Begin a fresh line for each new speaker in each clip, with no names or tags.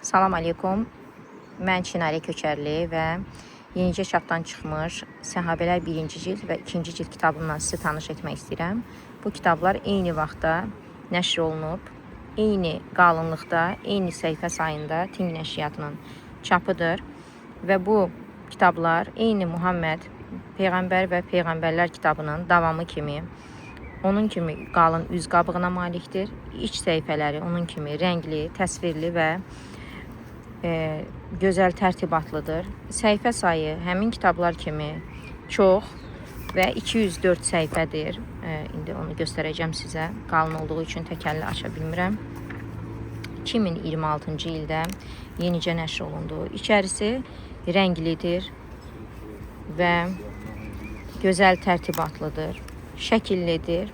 Salam aleykum. Mən Çinarə Köçərli və yenicə çapdan çıxmış Səhabələr 1-ci cild və 2-ci cild kitabımla sizi tanış etmək istəyirəm. Bu kitablar eyni vaxtda nəşr olunub, eyni qalınlıqda, eyni səhifə sayında Ting nəşriyyatının çapıdır və bu kitablar eyni Muhammed Peyğəmbər və Peyğəmbərlər kitabının davamı kimi, onun kimi qalın üz qabığına malikdir. İç səhifələri onun kimi rəngli, təsvirli və gözəl tərtibatlıdır. Səhifə sayı həmin kitablar kimi çox və 204 səhifədir. İndi onu göstərəcəm sizə. Qalın olduğu üçün təkəlli aça bilmirəm. 2026-cı ildə yenicə nəşr olundu. İçərisi rənglidir və gözəl tərtibatlıdır, şəkillidir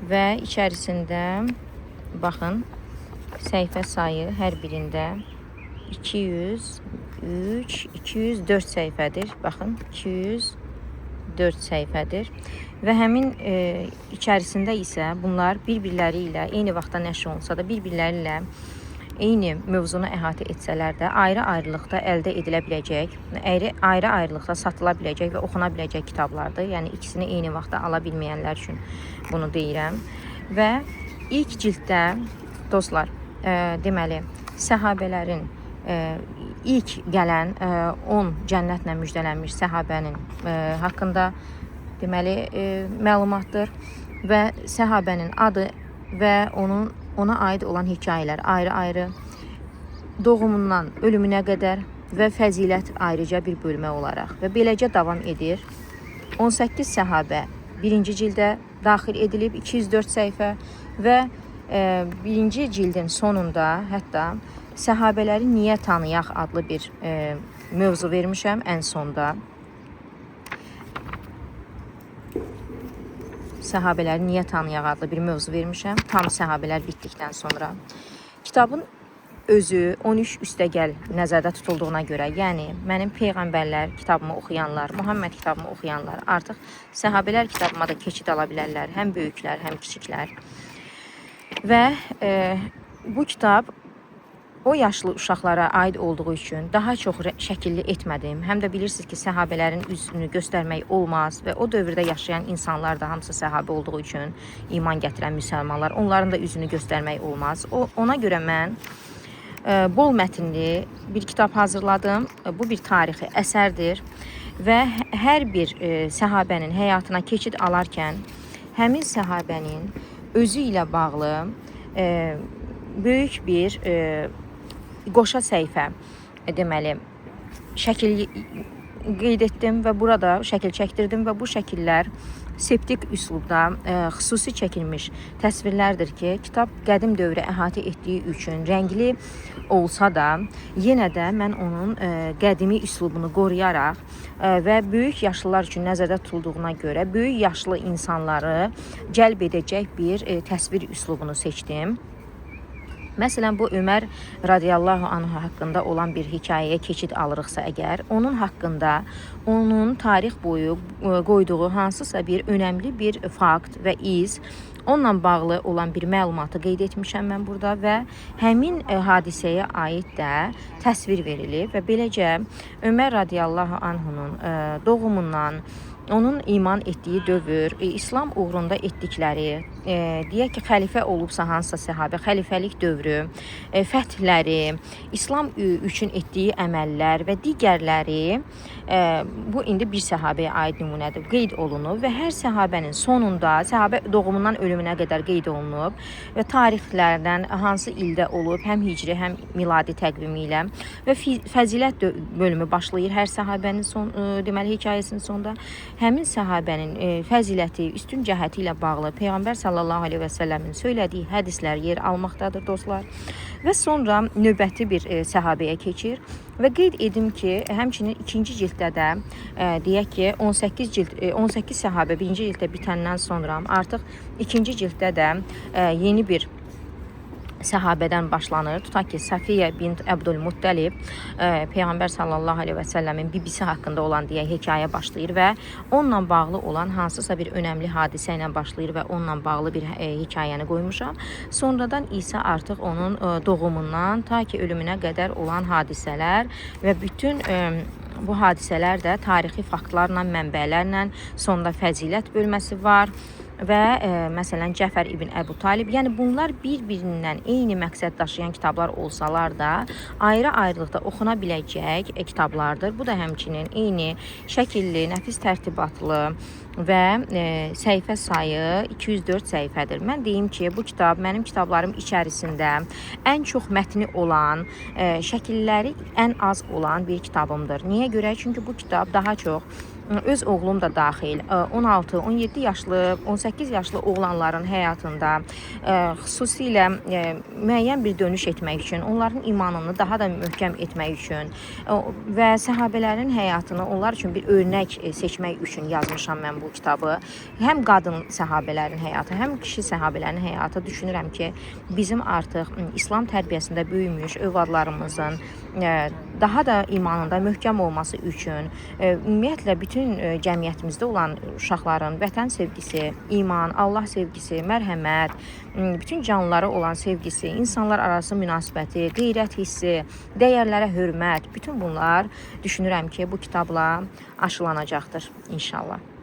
və içərisində baxın, səhifə sayı hər birində 203, 204 səhifədir. Baxın, 204 səhifədir. Və həmin içərisində isə bunlar bir-birləri ilə eyni vaxtda nəşr olunsa da, bir-birləri ilə eyni mövzunu əhatə etsələr də, ayrı-ayrılıqda əldə edilə biləcək, ayrı-ayrılıqda satıla biləcək və oxuna biləcək kitablardır. Yəni, ikisini eyni vaxtda ala bilməyənlər üçün bunu deyirəm. Və ilk cilddə, dostlar, deməli, səhabələrin ilk gələn 10 cənnətlə müjdələnmiş səhabənin haqqında deməli məlumatdır və səhabənin adı və ona aid olan hekayələr ayrı-ayrı, doğumundan ölümünə qədər və fəzilət ayrıca bir bölmə olaraq və beləcə davam edir. 18 səhabə 1-ci cildə daxil edilib, 204 səhifə və 1-ci cildin sonunda hətta Səhabələri niyə tanıyaq adlı bir mövzu vermişəm ən sonda. Səhabələri niyə tanıyaq adlı bir mövzu vermişəm tam səhabələr bitdikdən sonra. Kitabın özü 13 üstəgəl nəzərdə tutulduğuna görə, yəni mənim Peyğəmbərlər kitabımı oxuyanlar, Muhammed kitabımı oxuyanlar artıq səhabələr kitabıma da keçid ala bilərlər, həm böyüklər, həm kiçiklər. Və bu kitab o yaşlı uşaqlara aid olduğu üçün daha çox şəkilli etmədim. Həm də bilirsiniz ki, səhabələrin üzünü göstərmək olmaz və o dövrdə yaşayan insanlar da hamısı səhabə olduğu üçün iman gətirən müsəlmanlar, onların da üzünü göstərmək olmaz. Ona görə mən bol mətinli bir kitab hazırladım. Bu bir tarixi əsərdir və hər bir səhabənin həyatına keçid alarkən həmin səhabənin özü ilə bağlı böyük bir qoşa səhifə deməli şəkil qeyd etdim və burada şəkil çəkdirdim və bu şəkillər septik üslubda xüsusi çəkilmiş təsvirlərdir ki, kitab qədim dövrə əhatə etdiyi üçün rəngli olsa da, yenə də mən onun qədimi üslubunu qoruyaraq və böyük yaşlılar üçün nəzərdə tutulduğuna görə böyük yaşlı insanları cəlb edəcək bir təsvir üslubunu seçdim. Məsələn, bu Ömər radiyallahu anh haqqında olan bir hekayəyə keçid alırıqsa əgər, onun haqqında, onun tarix boyu qoyduğu hansısa bir önəmli bir fakt və iz, onunla bağlı olan bir məlumatı qeyd etmişəm mən burada və həmin hadisəyə aid də təsvir verilib və beləcə Ömər radiyallahu anh'ın doğumundan, onun iman etdiyi dövr, İslam uğrunda etdikləri, deyək ki, xəlifə olubsa hansısa səhabə, xəlifəlik dövrü, fəthləri, İslam üçün etdiyi əməllər və digərləri, bu indi bir səhabəyə aid nümunədir, qeyd olunub və hər səhabənin sonunda, səhabə doğumundan ölümünə qədər qeyd olunub və tarixlərdən hansı ildə olub, həm hicri, həm miladi təqvimi ilə və fəzilət bölümü başlayır hər səhabənin deməli hekayəsinin sonunda. Həmin səhabənin fəziləti, üstün cəhəti ilə bağlı Peyğəmbər sallallahu aleyhi və səlləmin söylədiyi hədislər yer almaqdadır, dostlar. Və sonra növbəti bir səhabəyə keçir və qeyd edim ki, həmçinin 2-ci cilddə də deyək ki, 18 səhabə 1-ci cilddə bitəndən sonra artıq 2-ci cilddə də yeni bir səhabədən başlanır. Tutaq ki, Səfiyyə bint Əbdülmuttalib Peyğəmbər sallallahu əleyhi və səlləmin bibisi haqqında olan deyə hekayə başlayır və onunla bağlı olan hansısa bir önəmli hadisə ilə başlayır və onunla bağlı bir hekayəni qoymuşam. Sonradan isə artıq onun doğumundan ta ki ölümünə qədər olan hadisələr və bütün bu hadisələr də tarixi faktlarla, mənbələrlə, sonda fəzilət bölməsi var. Və məsələn Cəfər ibn Əbu Talib, yəni bunlar bir-birindən eyni məqsəd daşıyan kitablar olsalar da ayrı-ayrılıqda oxuna biləcək kitablardır. Bu da həmçinin eyni şəkilli, nəfis tərtibatlı və səhifə sayı 204 səhifədir. Mən deyim ki, bu kitab mənim kitablarım içərisində ən çox mətni olan, şəkilləri ən az olan bir kitabımdır. Niyə görə? Çünki bu kitab daha çox öz oğlum da daxil 16, 17 yaşlı, 18 yaşlı oğlanların həyatında xüsusilə müəyyən bir dönüş etmək üçün, onların imanını daha da möhkəm etmək üçün və səhabələrin həyatını onlar üçün bir örnək seçmək üçün yazmışam mən bu kitabı. Həm qadın səhabələrin həyatı, həm kişi səhabələrin həyatı düşünürəm ki, bizim artıq İslam tərbiyəsində böyümüş övladlarımızın daha da imanında möhkəm olması üçün, ümumiyyətlə bütün cəmiyyətimizdə olan uşaqların vətən sevgisi, iman, Allah sevgisi, mərhəmət, bütün canlılara olan sevgisi, insanlar arası münasibəti, qeyrət hissi, dəyərlərə hörmət, bütün bunlar düşünürəm ki, bu kitabla aşılanacaqdır inşallah.